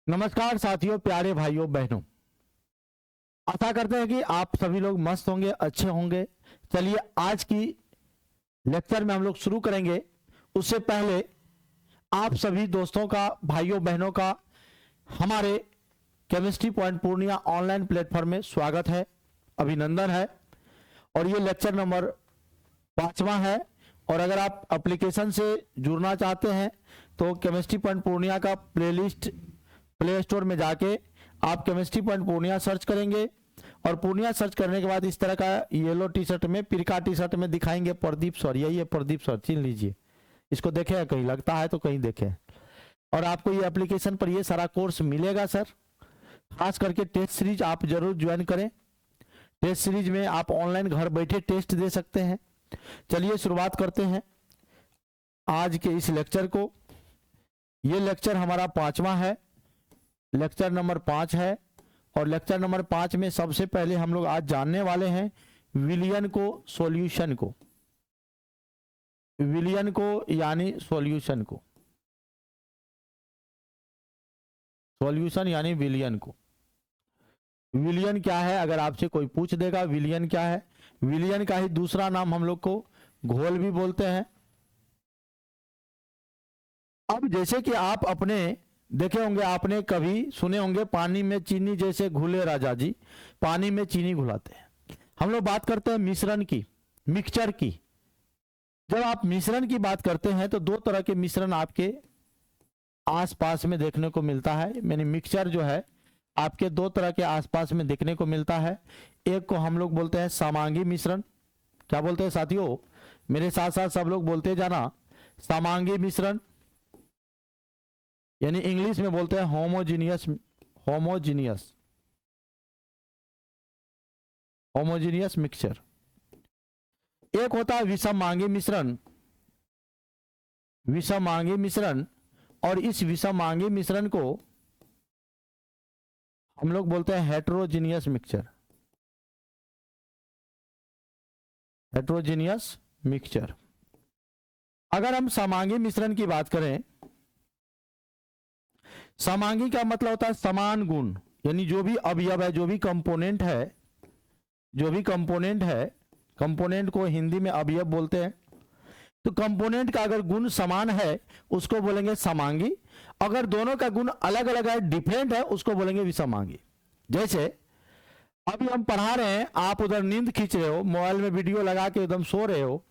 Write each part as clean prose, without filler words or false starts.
नमस्कार साथियों, प्यारे भाइयों बहनों, आशा करते हैं कि आप सभी लोग मस्त होंगे, अच्छे होंगे। चलिए आज की लेक्चर में हम लोग शुरू करेंगे। उससे पहले आप सभी दोस्तों का, भाइयों बहनों का हमारे chemistry point Purnia online platform में स्वागत है, अभिनंदन है। और ये लेक्चर नंबर 5वां है। और अगर आप एप्लीकेशन से जुड़ना चाहते हैं तो केमिस्ट्री पॉइंट पूर्णिया का प्लेलिस्ट प्ले स्टोर में जाके आप केमिस्ट्री पॉइंट पूर्णिया सर्च करेंगे और पूर्णिया सर्च करने के बाद इस तरह का येलो टी शर्ट में, पिरका टी शर्ट में दिखाएंगे प्रदीप सर। यही है प्रदीप सर, चिन्ह लीजिए। इसको देखे कहीं, लगता है तो कहीं देखे। और आपको ये एप्लीकेशन पर ये सारा कोर्स मिलेगा सर। खास करके टेस्ट सीरीज आप जरूर ज्वाइन करें। टेस्ट सीरीज में आप ऑनलाइन घर बैठे टेस्ट दे सकते हैं। चलिए शुरुआत करते हैं आज के इस लेक्चर को। ये लेक्चर हमारा 5वां है, लेक्चर नंबर 5 है। और लेक्चर नंबर 5 में सबसे पहले हम लोग आज जानने वाले हैं विलियन को, सॉल्यूशन को। विलियन को यानी सॉल्यूशन को, सॉल्यूशन यानी विलियन को। विलियन क्या है, अगर आपसे कोई पूछ देगा विलियन क्या है, विलियन का ही दूसरा नाम हम लोग को घोल भी बोलते हैं। अब जैसे कि आप अपने देखे होंगे, आपने कभी सुने होंगे पानी में चीनी जैसे घुले राजा जी, पानी में चीनी घुलाते हैं। हम लोग बात करते हैं मिश्रण की, मिक्सचर की। जब आप मिश्रण की बात करते हैं तो दो तरह के मिश्रण आपके आसपास में देखने को मिलता है। यानी मिक्सचर जो है आपके दो तरह के आसपास में देखने को मिलता है। एक को हम लोग बोलते हैं समांगी मिश्रण। क्या बोलते हैं साथियों, मेरे साथ साथ सब लोग बोलते जाना, समांगी मिश्रण यानी इंग्लिश में बोलते हैं होमोजीनियस, होमोजीनियस, होमोजीनियस मिक्सचर। एक होता है विषमांगी मिश्रण, विषमांगी मिश्रण। और इस विषमांगी मिश्रण को हम लोग बोलते हैं हेटेरोजीनियस मिक्सचर, हेटेरोजीनियस मिक्सचर। अगर हम समांगी मिश्रण की बात करें, समांगी का मतलब होता है समान गुण, यानी जो भी अवयव है, जो भी कंपोनेंट है, जो भी कंपोनेंट है, कंपोनेंट को हिंदी में अवयव बोलते हैं। तो कंपोनेंट का अगर गुण समान है उसको बोलेंगे समांगी। अगर दोनों का गुण अलग अलग है, डिफरेंट है, उसको बोलेंगे विषमांगी। जैसे अभी हम पढ़ा रहे हैं, आप उधर नींद खींच रहे हो, मोबाइल में वीडियो लगा के एकदम सो रहे हो,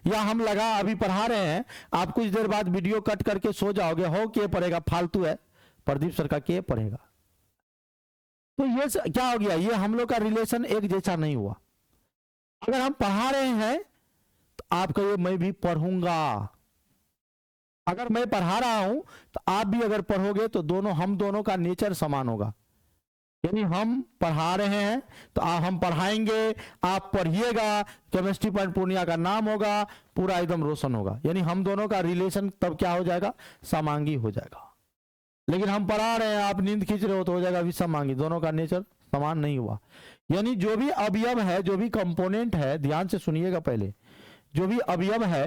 या हम लगा अभी पढ़ा रहे हैं, आप कुछ देर बाद वीडियो कट करके सो जाओगे, हो के पढ़ेगा, फालतू है, प्रदीप सर का के पढ़ेगा। तो ये क्या हो गया, ये हम लोग का रिलेशन एक जैसा नहीं हुआ। अगर हम पढ़ा रहे हैं तो आप कहिए मैं भी पढ़ूंगा। अगर मैं पढ़ा रहा हूं तो आप भी अगर पढ़ोगे तो दोनों, हम दोनों का नेचर समान होगा। यानी हम पढ़ा रहे हैं तो हम पढ़ाएंगे, आप पढ़िएगा, केमिस्ट्री पॉइंट पूर्णिया का नाम होगा, पूरा एकदम रोशन होगा। यानी हम दोनों का रिलेशन तब क्या हो जाएगा, समांगी हो जाएगा। लेकिन हम पढ़ा रहे हैं, आप नींद खींच रहे हो तो हो जाएगा विषमांगी। दोनों का नेचर समान नहीं हुआ। यानी जो भी अवयव है, जो भी कंपोनेंट है, ध्यान से सुनिएगा पहले, जो भी अवयव है,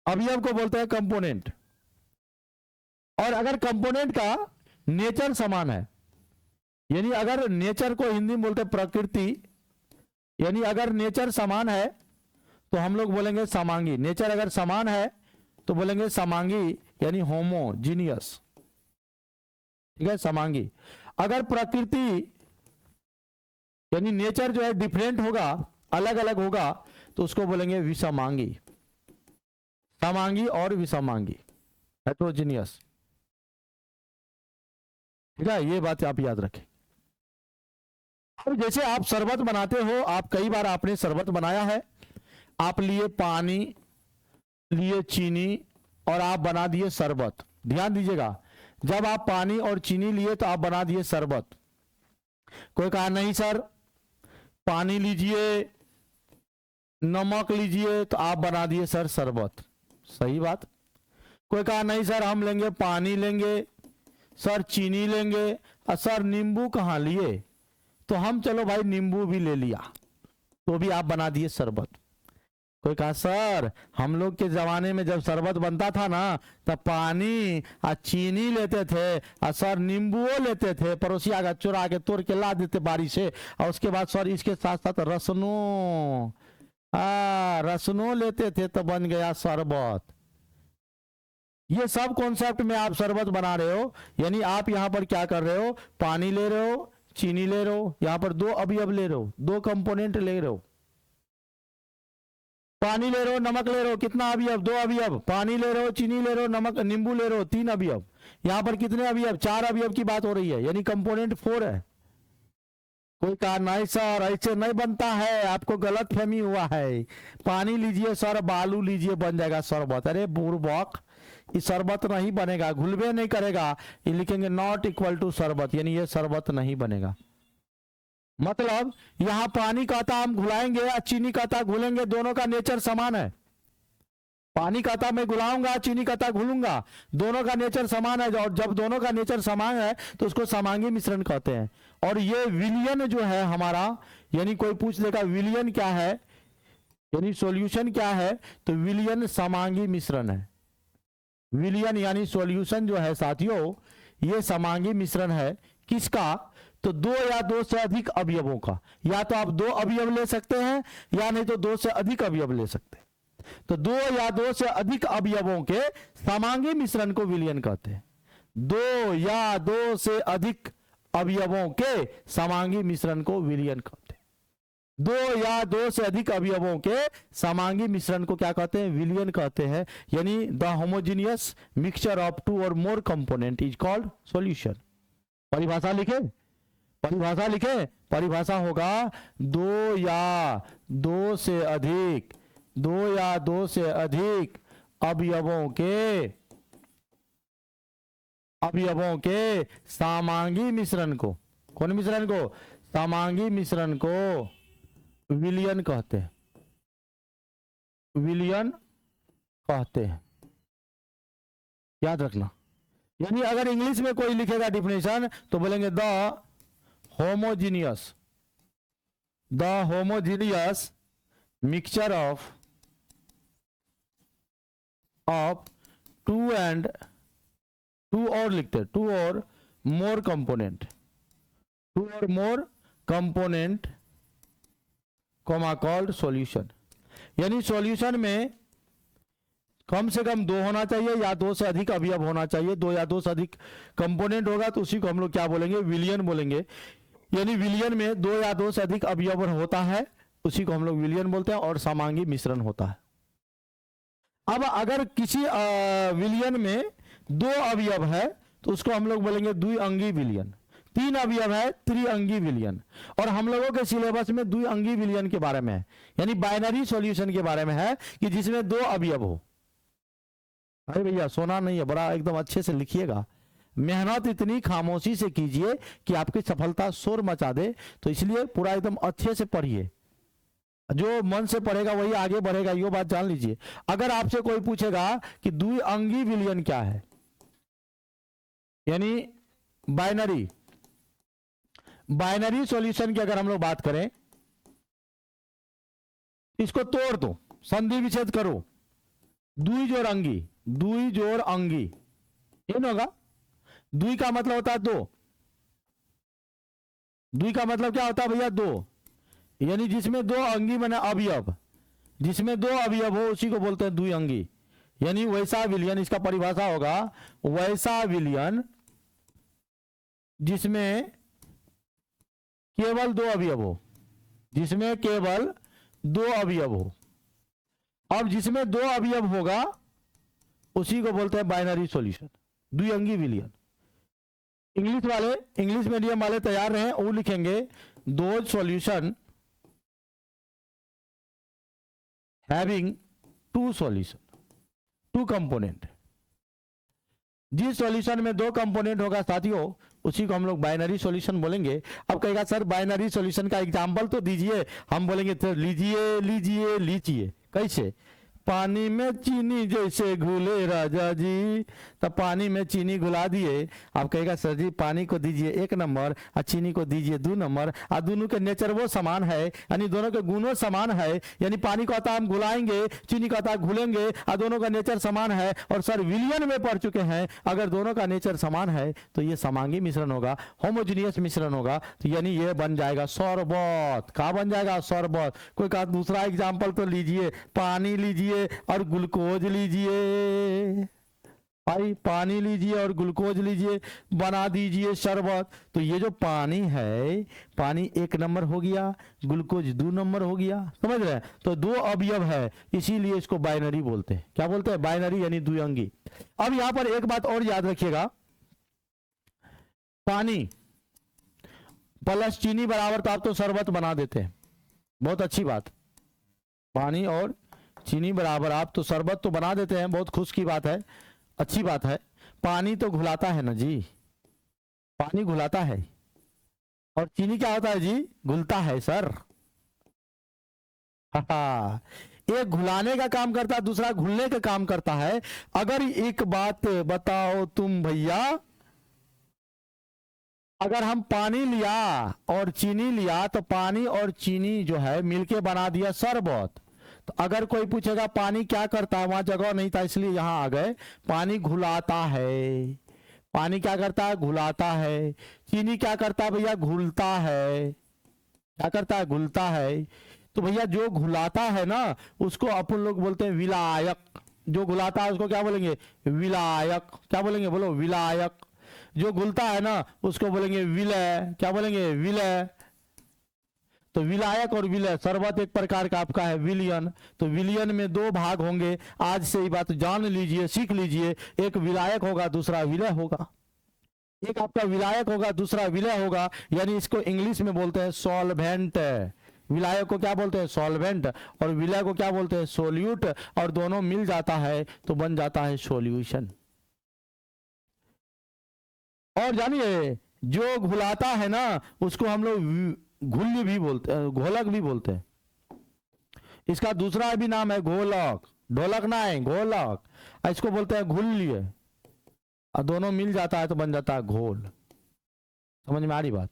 अवयव को बोलते हैं कंपोनेंट। और अगर कंपोनेंट का नेचर समान है, यानी अगर नेचर को हिंदी में बोलते हैं प्रकृति, यानी अगर नेचर समान है तो हम लोग बोलेंगे समांगी। नेचर अगर समान है तो बोलेंगे समांगी, यानी होमोजीनियस। ठीक है, समांगी। अगर प्रकृति यानी नेचर जो है डिफरेंट होगा, अलग अलग होगा, तो उसको बोलेंगे विषमांगी। समांगी और विषमांगी, हेटेरोजीनियस। ठीक है, ये बात आप याद रखें। अब जैसे आप शरबत बनाते हो, आप कई बार आपने शरबत बनाया है, आप लिए पानी, लिए चीनी और आप बना दिए शरबत। ध्यान दीजिएगा, जब आप पानी और चीनी लिए तो आप बना दिए शरबत। कोई कहा नहीं सर पानी लीजिए, नमक लीजिए, तो आप बना दिए सर शरबत। सही बात। कोई कहा नहीं सर हम लेंगे पानी लेंगे, सर चीनी लेंगे, और सर नींबू कहाँ लिए, तो हम चलो भाई नींबू भी ले लिया। तो भी आप बना दिए शरबत। कोई कहा सर हम लोग के जमाने में जब शरबत बनता था ना तब पानी और चीनी लेते थे और सर नींबुओ लेते थे, पड़ोसी आगे चुरा के तोड़ के ला देते बारी से, और उसके बाद सर इसके साथ साथ रसनो लेते थे तो बन गया शरबत। ये सब कॉन्सेप्ट में आप शरबत बना रहे हो, यानी आप यहां पर क्या कर रहे हो, पानी ले रहे हो, चीनी ले रहे हो, यहां पर दो अवयव ले रहे हो, दो कंपोनेंट ले रहे हो। पानी ले रहे हो, नमक ले रहे हो, कितना अवयव, दो अवयव, पानी ले रहे हो, चीनी ले रहे हो, नमक नींबू ले रहे हो, तीन अवयव। यहां पर कितने अवयव, चार अवयव की बात हो रही है, यानी कंपोनेंट 4 है। कोई कहा नहीं सर ऐसे नहीं बनता है, आपको गलत फहमी हुआ है, पानी लीजिए सर, बालू लीजिए, बन जाएगा शरबत। अरे बुरबक, ये शरबत नहीं बनेगा, घुलबे नहीं करेगा, ये लिखेंगे नॉट इक्वल टू शरबत, यानी ये शरबत नहीं बनेगा। मतलब यहां पानी कहता हम घुलाएंगे और चीनी कहता घुलेंगे, दोनों का नेचर समान है। पानी कहता मैं घुलाऊंगा, चीनी कहता घुलूंगा, दोनों का नेचर समान है, और जब दोनों का नेचर समान है तो उसको समांगी मिश्रण कहते हैं। और ये विलयन जो है हमारा, यानी कोई पूछ लेगा विलयन क्या है, यानी सॉल्यूशन क्या है, तो विलयन समांगी मिश्रण है। विलयन यानी सॉल्यूशन जो है साथियों, ये समांगी मिश्रण है। किसका, तो दो या दो से अधिक अवयवों का, या तो आप दो अवयव ले सकते हैं या नहीं तो दो से अधिक अवयव ले सकते हैं। तो दो या दो से अधिक अवयवों के समांगी मिश्रण को विलयन कहते हैं। दो या दो से अधिक अवयवों के समांगी मिश्रण को विलयन कहते हैं। दो या दो से अधिक अवयवों के समांगी मिश्रण को क्या कहते हैं, विलयन कहते हैं। यानी the homogeneous mixture of two or more component is called solution. परिभाषा लिखे, परिभाषा लिखे, परिभाषा होगा दो या दो से अधिक, दो या दो से अधिक अवयवों के समांगी मिश्रण को, कौन मिश्रण को, समांगी मिश्रण को विलयन कहते हैं, विलयन कहते हैं, याद रखना। यानी अगर इंग्लिश में कोई लिखेगा डिफिनेशन तो बोलेंगे the homogeneous mixture of two or लिखते, two or more component comma called solution. यानी सॉल्यूशन में कम से कम दो होना चाहिए या दो से अधिक अवयव होना चाहिए, दो या दो से अधिक कंपोनेंट होगा तो उसी को हम लोग क्या बोलेंगे, विलयन बोलेंगे। यानी विलयन में दो या दो से अधिक अवयव होता है, उसी को हम लोग विलयन बोलते हैं, और समांगी मिश्रण होता है। अब अगर किसी विलयन में दो अवयव है तो उसको हम लोग बोलेंगे द्विअंगी विलयन, तीन अवयव है त्रिअंगी विलयन, और हम लोगों के सिलेबस में द्विअंगी विलयन के बारे में है, यानी बाइनरी सॉल्यूशन के बारे में है कि जिसमें दो अवयव हो। अरे भैया सोना नहीं है, बड़ा एकदम अच्छे से लिखिएगा, मेहनत इतनी खामोशी से कीजिए कि आपकी सफलता शोर मचा दे, तो इसलिए पूरा एकदम अच्छे से पढ़िए, जो मन से पढ़ेगा वही आगे बढ़ेगा, ये बात जान लीजिए। अगर आपसे कोई पूछेगा कि द्विअंगी विलयन क्या है, यानी बाइनरी सॉल्यूशन की अगर हम लोग बात करें, इसको तोड़ दो, संधि विच्छेद करो, दुई जोड़ अंगी, ये होगा। दुई का मतलब होता है दो, दुई का मतलब क्या होता है भैया, दो, यानी जिसमें दो अंगी माने अवयव, जिसमें दो अवयव हो उसी को बोलते हैं द्विअंगी। यानी वैसा विलयन, इसका परिभाषा होगा वैसा विलयन जिसमें केवल दो अवयव हो, जिसमें केवल दो अवयव हो। अब जिसमें दो अवयव होगा उसी को बोलते हैं बाइनरी सॉल्यूशन, द्विअंगी विलयन। इंग्लिश मीडियम वाले तैयार रहे, वो लिखेंगे दो solution having two solution, two component. जिस सॉल्यूशन में दो कंपोनेंट होगा साथियों उसी को हम लोग बाइनरी सॉल्यूशन बोलेंगे। अब कहेगा सर बाइनरी सॉल्यूशन का एग्जांपल तो दीजिए, हम बोलेंगे तो लीजिए। कैसे, पानी में चीनी जैसे घुले राजा जी। तब पानी में चीनी घुला दिए। आप कहेगा सर जी पानी को दीजिए 1 नंबर और चीनी को दीजिए 2 नंबर, और दोनों के नेचर वो समान है, यानी दोनों के गुणों समान है। यानी पानी को आता हम घुलाएंगे, चीनी का आता घुलेंगे, और दोनों का नेचर समान है। और सर विलियन में पढ़ चुके हैं, अगर दोनों का नेचर समान है तो ये समांगी मिश्रण होगा, होमोजीनियस मिश्रण होगा। तो यानी ये बन जाएगा शरबत। क्या बन जाएगा? शरबत। कोई का दूसरा एग्जाम्पल तो लीजिए, पानी लीजिए और ग्लूकोज लीजिए भाई, पानी लीजिए और ग्लूकोज लीजिए, बना दीजिए शरबत। तो ये जो पानी है, पानी 1 नंबर हो गया, ग्लूकोज 2 नंबर हो गया। समझ रहे हैं? तो 2 अवयव है, इसीलिए इसको बाइनरी बोलते हैं। क्या बोलते हैं? बाइनरी, यानी द्विअंगी। अब यहां पर एक बात और याद रखिएगा, पानी प्लस चीनी बराबर, तो आप तो शरबत बना देते हैं, बहुत अच्छी बात। पानी और चीनी बराबर आप तो शरबत तो बना देते हैं, बहुत खुश की बात है, अच्छी बात है। पानी तो घुलाता है ना जी, पानी घुलाता है, और चीनी क्या होता है जी? घुलता है सर। हाँ, एक घुलाने का काम करता है, दूसरा घुलने का काम करता है। अगर एक बात बताओ तुम भैया, अगर हम पानी लिया और चीनी लिया, तो पानी और चीनी जो है मिलके बना दिया शरबत। तो अगर कोई पूछेगा पानी क्या करता है, वहां जगह नहीं था इसलिए यहां आ गए। पानी घुलाता है। पानी क्या करता है? घुलाता है। चीनी क्या करता है भैया? घुलता है। क्या करता है? घुलता है। तो भैया जो घुलाता है ना, उसको अपन लोग बोलते हैं विलायक। जो घुलाता है उसको क्या बोलेंगे? विलायक। क्या बोलेंगे? बोलो, विलायक। जो घुलता है ना, उसको बोलेंगे विलय। क्या बोलेंगे? विलय। तो विलायक और विलय, शरबत एक प्रकार का आपका है विलियन। तो विलियन में 2 भाग होंगे, आज से ही बात जान लीजिए, सीख लीजिए। एक विलायक होगा, दूसरा विलय होगा। एक आपका विलायक होगा, दूसरा विलय होगा, यानी इसको इंग्लिश में बोलते हैं सॉल्वेंट। विलायक को क्या बोलते हैं? सॉल्वेंट। और विलय को क्या बोलते हैं? सोल्यूट। और दोनों मिल जाता है तो बन जाता है सॉल्यूशन। और जानिए, जो घुलाता है ना, उसको हम लोग घुल्य भी बोलते हैं, घोलक भी बोलते हैं। इसका दूसरा भी नाम है घोलक। ढोलक ना है, घोलक। इसको बोलते हैं घुल्य। और दोनों मिल जाता है तो बन जाता है घोल। समझ में आ रही बात?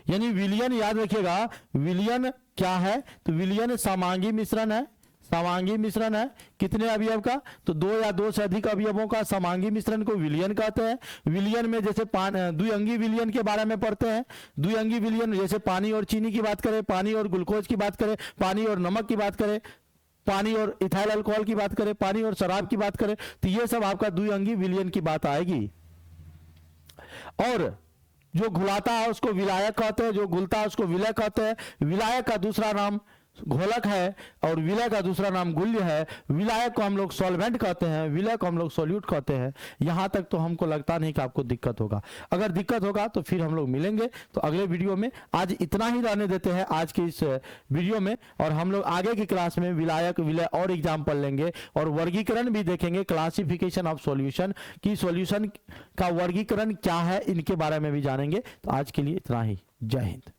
यानी विलियन याद रखिएगा, विलियन क्या है? तो विलियन समांगी मिश्रण है। समांगी मिश्रण है कितने अवयव का? तो 2 या 2 से अधिक अवयवों का समांगी मिश्रण को विलियन कहते हैं। विलियन में जैसे द्विअंगी विलियन के बारे में पढ़ते हैं। द्विअंगी विलियन जैसे पानी और चीनी की बात करें, पानी और ग्लूकोज की बात करें, पानी और नमक की बात करें, पानी और इथाइल अल्कोहल की बात करें, पानी और शराब की बात करें, तो ये सब आपका द्विअंगी विलियन की बात आएगी। और जो घुलाता है उसको विलायक कहते हैं, जो घुलता है उसको विलय कहते हैं। विलायक का दूसरा नाम घोलक है और विलय का दूसरा नाम गुल्य है। विलायक को हम लोग सॉल्वेंट कहते हैं, विलय को हम लोग सॉल्यूट कहते हैं। यहां तक तो हमको लगता नहीं कि आपको दिक्कत होगा। अगर दिक्कत होगा तो फिर हम लोग मिलेंगे तो अगले वीडियो में। आज इतना ही रहने देते हैं आज की इस वीडियो में, और हम लोग आगे की क्लास में विलायक विलय और एग्जाम्पल लेंगे और वर्गीकरण भी देखेंगे, क्लासिफिकेशन ऑफ सॉल्यूशन की, सॉल्यूशन का वर्गीकरण क्या है, इनके बारे में भी जानेंगे। तो आज के लिए इतना ही। जय हिंद।